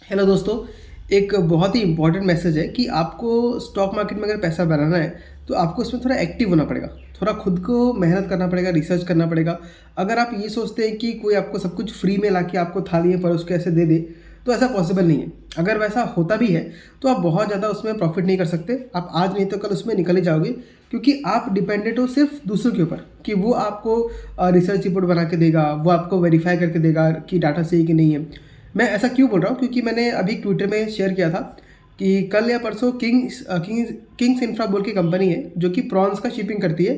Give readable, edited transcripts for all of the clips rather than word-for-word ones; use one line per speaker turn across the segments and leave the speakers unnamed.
Hello दोस्तों। एक बहुत ही इंपॉर्टेंट मैसेज है कि आपको स्टॉक मार्केट में अगर पैसा बनाना है तो आपको उसमें थोड़ा एक्टिव होना पड़ेगा। थोड़ा खुद को मेहनत करना पड़ेगा, रिसर्च करना पड़ेगा। अगर आप ये सोचते हैं कि कोई आपको सब कुछ फ्री में लाके आपको थाली में परोस के ऐसे दे दे तो ऐसा पॉसिबल नहीं है। अगर वैसा होता भी है तो आप बहुत ज़्यादा उसमें प्रॉफिट नहीं कर सकते। आप आज नहीं तो कल उसमें निकल ही जाओगे, क्योंकि आप डिपेंडेंट हो सिर्फ दूसरों के ऊपर कि वो आपको रिसर्च रिपोर्ट बना के देगा, वो आपको वेरीफाई करके देगा कि डाटा सही कि नहीं है। मैं ऐसा क्यों बोल रहा हूँ, क्योंकि मैंने अभी ट्विटर में शेयर किया था कि कल या परसों किंग्स इंफ्रा बोल की कंपनी है जो कि प्रॉन्स का शिपिंग करती है,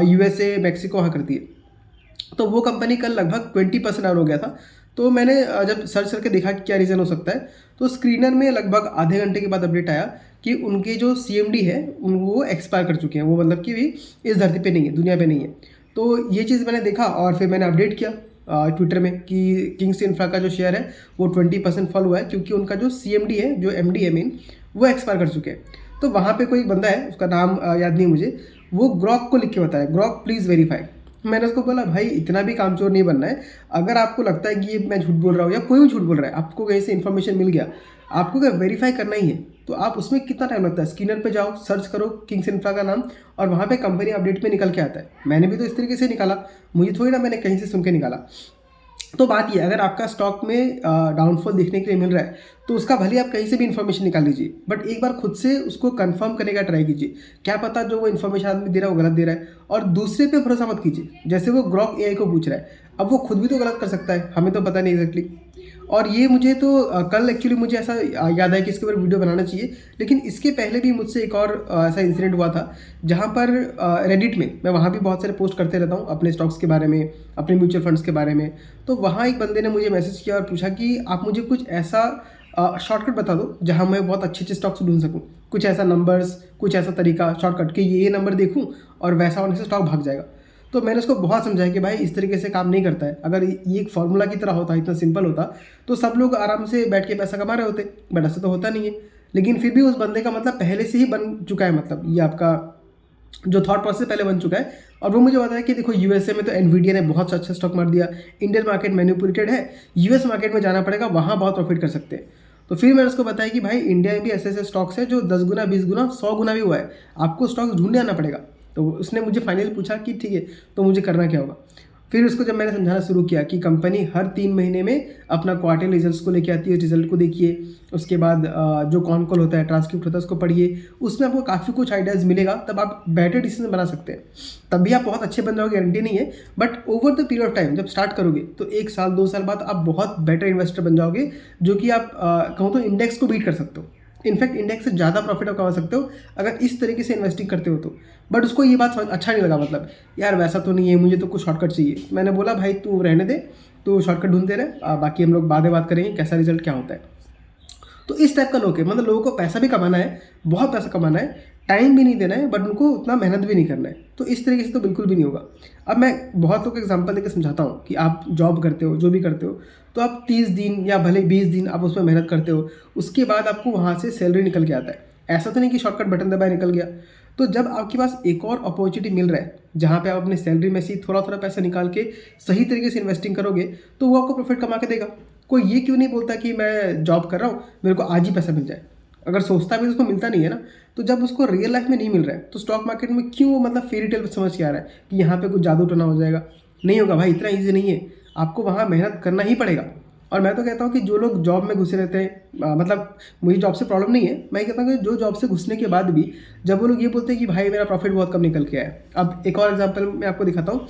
यूएसए मैक्सिको वहाँ करती है। तो वो कंपनी कल लगभग 20% डाउन हो गया था। तो मैंने जब सर्च करके देखा कि क्या रीज़न हो सकता है, तो स्क्रीनर में लगभग आधे घंटे के बाद अपडेट आया कि उनके जो सीएमडी है वो एक्सपायर कर चुके हैं। वो मतलब कि भी इस धरती पे नहीं है, दुनिया पे नहीं है। तो ये चीज़ मैंने देखा और फिर मैंने अपडेट किया ट्विटर में कि किंग्स इंफ्रा का जो शेयर है वो 20% फॉल हुआ है, क्योंकि उनका जो सीएमडी है, जो एमडी है मेन, वो एक्सपायर कर चुके हैं। तो वहाँ पे कोई बंदा है, उसका नाम याद नहीं मुझे, वो ग्रॉक को लिख के बताया, ग्रॉक प्लीज़ वेरीफाई। मैंने उसको बोला भाई इतना भी कामचोर नहीं बनना है। अगर आपको लगता है कि ये मैं झूठ बोल रहा हूँ या कोई भी झूठ बोल रहा है, आपको कहीं से इन्फॉर्मेशन मिल गया, आपको अगर वेरीफाई करना ही है तो आप उसमें कितना टाइम लगता है, स्कैनर पे जाओ, सर्च करो किंग्स इंफ्रा का नाम और वहाँ पे कंपनी अपडेट में निकल के आता है। मैंने भी तो इस तरीके से निकाला, मुझे थोड़ी ना मैंने कहीं से सुन के निकाला। तो बात ये, अगर आपका स्टॉक में डाउनफॉल देखने के लिए मिल रहा है तो उसका भले आप कहीं से भी इन्फॉर्मेशन निकाल लीजिए, बट एक बार खुद से उसको कंफर्म करने का ट्राई कीजिए। क्या पता जो वो इन्फॉर्मेशन आदमी दे रहा है वो गलत दे रहा है। और दूसरे पे भरोसा मत कीजिए, जैसे वो ग्रॉक एआई को पूछ रहा है, अब वो खुद भी तो गलत कर सकता है, हमें तो पता नहीं एग्जैक्टली। और ये मुझे तो कल एक्चुअली मुझे ऐसा याद है कि इसके ऊपर वीडियो बनाना चाहिए। लेकिन इसके पहले भी मुझसे एक और ऐसा इंसिडेंट हुआ था, जहाँ पर रेडिट में, मैं वहाँ भी बहुत सारे पोस्ट करते रहता हूँ अपने स्टॉक्स के बारे में, अपने म्यूचुअल फंड्स के बारे में। तो वहाँ एक बंदे ने मुझे मैसेज किया और पूछा कि आप मुझे कुछ ऐसा शॉर्टकट बता दो जहाँ मैं बहुत अच्छे अच्छे स्टॉक्स ढूंढ सकूँ। कुछ ऐसा नंबर्स, कुछ ऐसा तरीका शॉर्टकट कि ये नंबर देखूँ और वैसा होने से स्टॉक भाग जाएगा। तो मैंने उसको बहुत समझाया कि भाई इस तरीके से काम नहीं करता है। अगर ये एक फार्मूला की तरह होता, इतना सिंपल होता, तो सब लोग आराम से बैठ के पैसा कमा रहे होते, बट ऐसा तो होता नहीं है। लेकिन फिर भी उस बंदे का मतलब पहले से ही बन चुका है, मतलब ये आपका जो थॉट प्रोसेस पहले बन चुका है। और वो मुझे बताया कि देखो यूएसए में तो एनवीडिया ने बहुत अच्छा स्टॉक मार दिया, इंडियन मार्केट मैनिपुलेटेड है, यूएस मार्केट में जाना पड़ेगा, वहाँ बहुत प्रॉफिट कर सकते हैं। तो फिर मैंने उसको बताया कि भाई इंडिया में भी ऐसे ऐसे स्टॉक्स है जो 10 गुना, 20 गुना, 100 गुना भी हुआ है, आपको स्टॉक्स ढूंढने आना पड़ेगा। तो उसने मुझे फाइनली पूछा कि ठीक है तो मुझे करना क्या होगा। फिर उसको जब मैंने समझाना शुरू किया कि कंपनी हर 3 महीने में अपना क्वार्टर रिजल्ट्स को लेके आती है, रिजल्ट को देखिए, उसके बाद जो कॉन कॉल होता है, ट्रांसक्रिप्ट होता है, उसको पढ़िए, उसमें आपको काफ़ी कुछ आइडियाज़ मिलेगा, तब आप बेटर डिसीजन बना सकते हैं। तब भी आप बहुत अच्छे बन जाओगे, गारंटी नहीं है, but over the period of time जब स्टार्ट करोगे तो 1 साल 2 साल बाद आप बहुत बेटर इन्वेस्टर बन जाओगे, जो कि आप कहूँ तो इंडेक्स को बीट कर सकते हो। इनफैक्ट इंडेक्स से ज़्यादा प्रॉफिट आप कमा सकते हो अगर इस तरीके से इन्वेस्टिंग करते हो तो। बट उसको ये बात समझ अच्छा नहीं लगा, मतलब यार वैसा तो नहीं है, मुझे तो कुछ शॉर्टकट चाहिए। मैंने बोला भाई तू रहने दे, तो शॉर्टकट ढूंढते रहे, बाकी हम लोग बाद में बात करेंगे कैसा रिजल्ट क्या होता है। तो इस टाइप का लोग है, मतलब लोगों को पैसा भी कमाना है, बहुत पैसा कमाना है, टाइम भी नहीं देना है, बट उनको उतना मेहनत भी नहीं करना है। तो इस तरीके से तो बिल्कुल भी नहीं होगा। अब मैं बहुत लोग को एग्जांपल देकर समझाता हूँ कि आप जॉब करते हो, जो भी करते हो, तो आप 30 दिन या भले 20 दिन आप उसमें मेहनत करते हो, उसके बाद आपको वहाँ से सैलरी निकल के आता है। ऐसा तो नहीं कि शॉर्टकट बटन दबाए निकल गया। तो जब आपके पास एक और अपॉर्चुनिटी मिल रहा है जहाँ पे आप अपनी सैलरी में से थोड़ा थोड़ा पैसा निकाल के सही तरीके से इन्वेस्टिंग करोगे, तो वो आपको प्रॉफिट कमा के देगा। कोई ये क्यों नहीं बोलता कि मैं जॉब कर रहा हूँ, मेरे को आज ही पैसा मिल जाए। अगर सोचता भी तो उसको मिलता नहीं है ना। तो जब उसको रियल लाइफ में नहीं मिल रहा है तो स्टॉक मार्केट में क्यों, मतलब फेरी टेल समझ के आ रहा है कि यहाँ पे कुछ जादू टोना हो जाएगा। नहीं होगा भाई, इतना ईजी नहीं है, आपको वहाँ मेहनत करना ही पड़ेगा। और मैं तो कहता हूँ कि जो लोग जॉब में घुसे रहते हैं, मतलब मुझे जॉब से प्रॉब्लम नहीं है, मैं कहता हूँ कि जो जॉब से घुसने के बाद भी जब वो लोग ये बोलते हैं कि भाई मेरा प्रॉफिट बहुत कम निकल के आया है। अब एक और एग्जांपल मैं आपको दिखाता हूँ।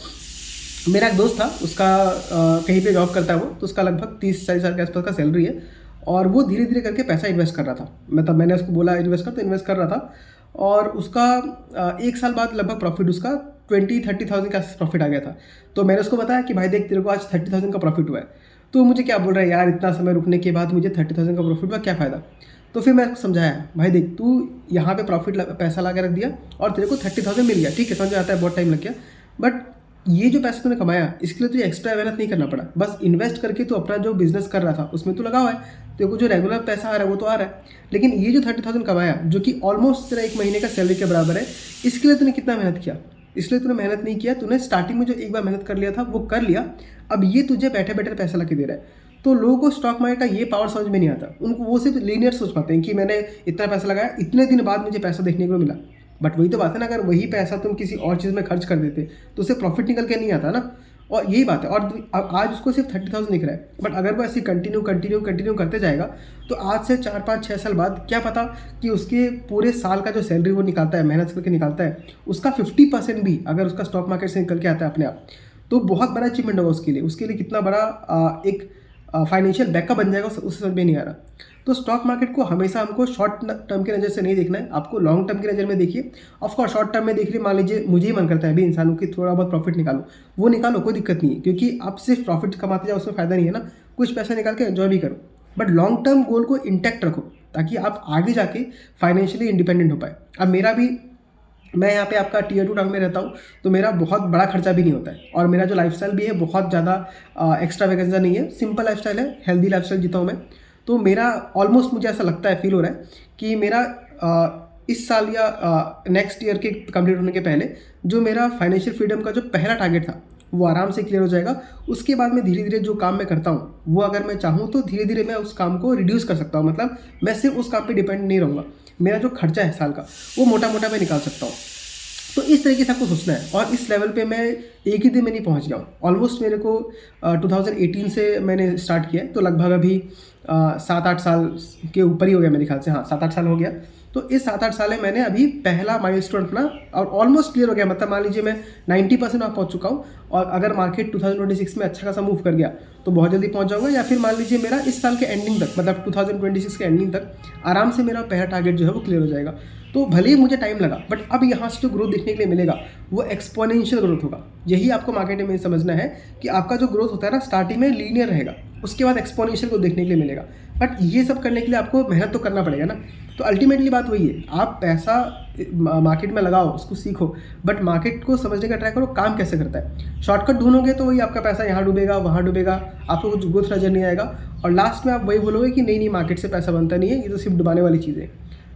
मेरा एक दोस्त था, उसका कहीं पे जॉब करता है वो, तो उसका लगभग 30-40 हज़ार के आसपास का सैलरी है। और वो धीरे धीरे करके पैसा इन्वेस्ट कर रहा था, मतलब मैंने उसको बोला इन्वेस्ट कर, तो इन्वेस्ट कर रहा था। और उसका 1 साल बाद लगभग प्रॉफिट उसका 20-30 थाउजेंड का प्रॉफिट आ गया था। तो मैंने उसको बताया कि भाई देख तेरे को आज 30 थाउजेंड का प्रॉफिट हुआ है। तो मुझे क्या बोल रहा है यार, इतना समय रुकने के बाद मुझे 30 थाउजेंड का प्रॉफिट हुआ, क्या फ़ायदा। तो फिर मैं उसको समझाया, भाई देख तू यहाँ पे पैसा ला के रख दिया और तेरे को 30 थाउजेंड मिल गया, ठीक है समझ आता है बहुत टाइम लग गया, बट ये जो पैसा तूने कमाया इसके लिए तुझे एक्स्ट्रा मेहनत नहीं करना पड़ा, बस इन्वेस्ट करके तू अपना जो बिजनेस कर रहा था उसमें तू लगा हुआ है, तेरे को जो रेगुलर पैसा आ रहा है वो तो आ रहा है। लेकिन ये जो 30 थाउजेंड कमाया, जो कि ऑलमोस्ट तेरा 1 महीने का सैलरी के बराबर है, इसके लिए तूने कितना मेहनत किया। इसलिए तूने मेहनत नहीं किया, तूने स्टार्टिंग में जो एक बार मेहनत कर लिया था वो कर लिया, अब ये तुझे बैठे बैठे पैसा ला के दे रहा है। तो लोगों को स्टॉक मार्केट का ये पावर समझ में नहीं आता, उनको वो सिर्फ लीनियर सोच पाते हैं कि मैंने इतना पैसा लगाया, इतने दिन बाद मुझे पैसा देखने को मिला। बट वही तो बात है ना, अगर वही पैसा तुम किसी और चीज़ में खर्च कर देते तो उससे प्रॉफिट निकल के नहीं आता ना। और यही बात है। और अब आज उसको सिर्फ 30,000 दिख रहा है, बट अगर वो ऐसे कंटिन्यू करते जाएगा तो आज से 4-5-6 साल बाद क्या पता कि उसके पूरे साल का जो सैलरी वो निकालता है, मेहनत करके निकालता है, उसका 50% भी अगर उसका स्टॉक मार्केट से निकल के आता है अपने आप, तो बहुत बड़ा अचीवमेंट होगा उसके लिए कितना बड़ा एक फाइनेंशियल बैकअप बन जाएगा, उससे समझ में नहीं आ रहा। तो स्टॉक मार्केट को हमेशा हमको शॉर्ट टर्म की नज़र से नहीं देखना है, आपको लॉन्ग टर्म की नज़र में देखिए। ऑफकोर्स शॉर्ट टर्म में देख लिए, मान लीजिए मुझे ही मन करता है अभी इंसानों की थोड़ा बहुत प्रॉफिट निकालो, वो निकालो, कोई दिक्कत नहीं है, क्योंकि आप सिर्फ प्रॉफिट कमाते जाओ उसमें फ़ायदा नहीं है ना, कुछ पैसा निकाल के एंजॉय भी करो। बट लॉन्ग टर्म गोल को इंटैक्ट रखो ताकि आप आगे जाके फाइनेंशियली इंडिपेंडेंट हो पाए। अब मेरा भी, मैं यहाँ पे आपका Tier 2 टाउन में रहता हूँ, तो मेरा बहुत बड़ा खर्चा भी नहीं होता है, और मेरा जो लाइफस्टाइल भी है बहुत ज़्यादा एक्स्ट्रा वैकेंसा नहीं है, सिंपल लाइफस्टाइल है, हेल्दी लाइफस्टाइल जीता हूँ मैं। तो मेरा ऑलमोस्ट, मुझे ऐसा लगता है, फील हो रहा है कि मेरा इस साल या नेक्स्ट ईयर के कंप्लीट होने के पहले जो मेरा फाइनेंशियल फ्रीडम का जो पहला टारगेट था वो आराम से क्लियर हो जाएगा। उसके बाद में धीरे धीरे जो काम मैं करता हूँ वो अगर मैं चाहूँ तो धीरे धीरे मैं उस काम को रिड्यूस कर सकता हूँ, मतलब मैं सिर्फ उस काम पे डिपेंड नहीं रहूँगा, मेरा जो खर्चा है साल का वो मोटा मोटा मैं निकाल सकता हूँ। तो इस तरीके से आपको सोचना है, और इस लेवल पे मैं एक ही दिन में नहीं पहुंच गया हूँ। ऑलमोस्ट मेरे को 2018 से मैंने स्टार्ट किया है, तो लगभग अभी 7-8 साल के ऊपर ही हो गया मेरे ख्याल से, हाँ 7-8 साल हो गया। तो इस 7-8 साल में मैंने अभी पहला माइलस्टोन अपना और ऑलमोस्ट क्लियर हो गया, मतलब मान लीजिए मैं 90% वहाँ पहुँच चुका हूँ। और अगर मार्केट 2026 में अच्छा खासा मूव कर गया तो बहुत जल्दी पहुँच जाऊँगा, या फिर मान लीजिए मेरा इस साल के एंडिंग तक, मतलब 2026 के एंडिंग तक आराम से मेरा पहला टारगेट जो है वो क्लियर हो जाएगा। तो भले ही मुझे टाइम लगा, बट अब यहाँ से जो ग्रोथ देखने के लिए मिलेगा वो एक्सपोनेंशियल ग्रोथ होगा। यही आपको मार्केट में समझना है कि आपका जो ग्रोथ होता है ना, स्टार्टिंग में लीनियर रहेगा, उसके बाद एक्सपोनेंशियल ग्रोथ देखने के लिए मिलेगा। बट ये सब करने के लिए आपको मेहनत तो करना पड़ेगा ना। तो अल्टीमेटली बात वही है, आप पैसा मार्केट में लगाओ, उसको सीखो, बट मार्केट को समझने का ट्राई करो काम कैसे करता है। शॉर्टकट ढूंढोगे तो वही आपका पैसा यहाँ डूबेगा वहाँ डूबेगा, आपको कुछ ग्रोथ नजर नहीं आएगा, और लास्ट में आप वही बोलोगे कि नहीं मार्केट से पैसा बनता नहीं है, ये तो सिर्फ डुबाने वाली चीज़ है।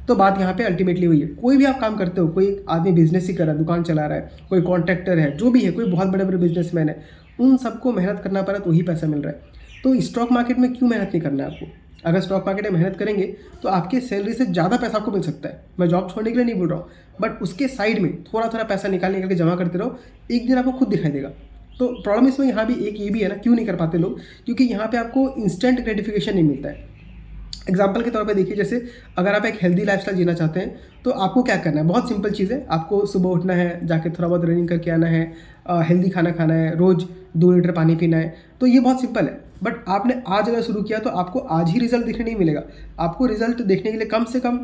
तो बात यहाँ पे अल्टीमेटली वही है, कोई भी आप काम करते हो, कोई आदमी बिजनेस ही कर रहा है, दुकान चला रहा है, कोई कॉन्ट्रैक्टर है, जो भी है, कोई बहुत बड़े बड़े बिजनेसमैन है, उन सबको मेहनत करना पड़ा तो वही पैसा मिल रहा है। तो स्टॉक मार्केट में क्यों मेहनत नहीं करना है आपको? अगर स्टॉक मार्केट में मेहनत करेंगे तो आपके सैलरी से ज़्यादा पैसा आपको मिल सकता है। मैं जॉब छोड़ने के लिए नहीं बोल रहा हूँ, बट उसके साइड में थोड़ा थोड़ा पैसा निकाल के जमा करते रहो, एक दिन आपको खुद दिखाई देगा। तो प्रॉब्लम इसमें यहाँ भी एक ये भी है ना, क्यों नहीं कर पाते लोग, क्योंकि यहाँ पे आपको इंस्टेंट ग्रेटिफिकेशन नहीं मिलता है। एग्जाम्पल के तौर पे देखिए, जैसे अगर आप एक हेल्दी लाइफस्टाइल जीना चाहते हैं तो आपको क्या करना है, बहुत सिंपल चीज़ है, आपको सुबह उठना है, जाके थोड़ा बहुत रनिंग करके आना है, हेल्दी खाना खाना है, रोज़ 2 लीटर पानी पीना है। तो ये बहुत सिंपल है, बट आपने आज अगर शुरू किया तो आपको आज ही रिजल्ट देखने नहीं मिलेगा। आपको रिजल्ट देखने के लिए कम से कम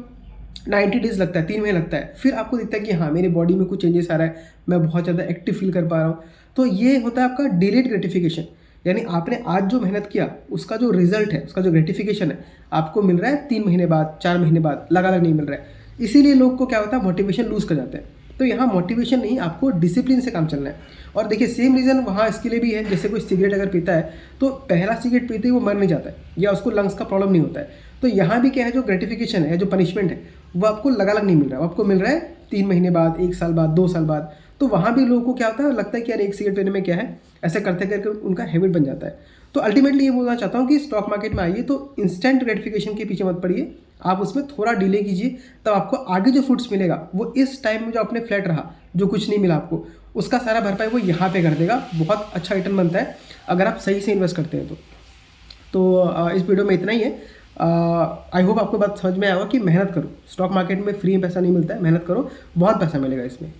90 डेज़ लगता है, 3 महीने लगता है, फिर आपको दिखता है कि हाँ मेरी बॉडी में कुछ चेंजेस आ रहा है, मैं बहुत ज़्यादा एक्टिव फील कर पा रहा हूँ। तो ये होता है आपका डिलेड ग्रेटिफिकेशन, यानी आपने आज जो मेहनत किया उसका जो रिजल्ट है, उसका जो ग्रेटिफिकेशन है, आपको मिल रहा है 3 महीने बाद, 4 महीने बाद, लगातार नहीं मिल रहा है। इसीलिए लोग को क्या होता है, मोटिवेशन लूज़ कर जाते हैं। तो यहाँ मोटिवेशन नहीं, आपको डिसिप्लिन से काम चलना है। और देखिए सेम रीज़न वहाँ इसके लिए भी है, जैसे कोई सिगरेट अगर पीता है तो पहला सिगरेट पीते ही वो मर नहीं जाता है, या उसको लंग्स का प्रॉब्लम नहीं होता है। तो यहाँ भी क्या है, जो ग्रेटिफिकेशन है, जो पनिशमेंट है, वो आपको लगा नहीं मिल रहा है, आपको मिल रहा है 3 महीने बाद, 1 साल बाद, 2 साल बाद। तो वहाँ भी लोगों को क्या होता है, लगता है कि यार एक सिगरेट पीने में क्या है, ऐसे करते करके उनका हैबिट बन जाता है। तो अल्टीमेटली ये बोलना चाहता हूँ कि स्टॉक मार्केट में आइए तो इंस्टेंट ग्रेटिफिकेशन के पीछे मत पड़िए, आप उसमें थोड़ा डिले कीजिए, तब आपको आगे जो फ्रूट्स मिलेगा वो इस टाइम में जो आपने फ्लैट रहा, जो कुछ नहीं मिला आपको, उसका सारा भरपाई वो यहाँ पे कर देगा। बहुत अच्छा रिटर्न बनता है अगर आप सही से इन्वेस्ट करते हैं तो इस वीडियो में इतना ही है। आई होप आपको बात समझ में आएगा कि मेहनत करो, स्टॉक मार्केट में फ्री में पैसा नहीं मिलता है, मेहनत करो, बहुत पैसा मिलेगा इसमें।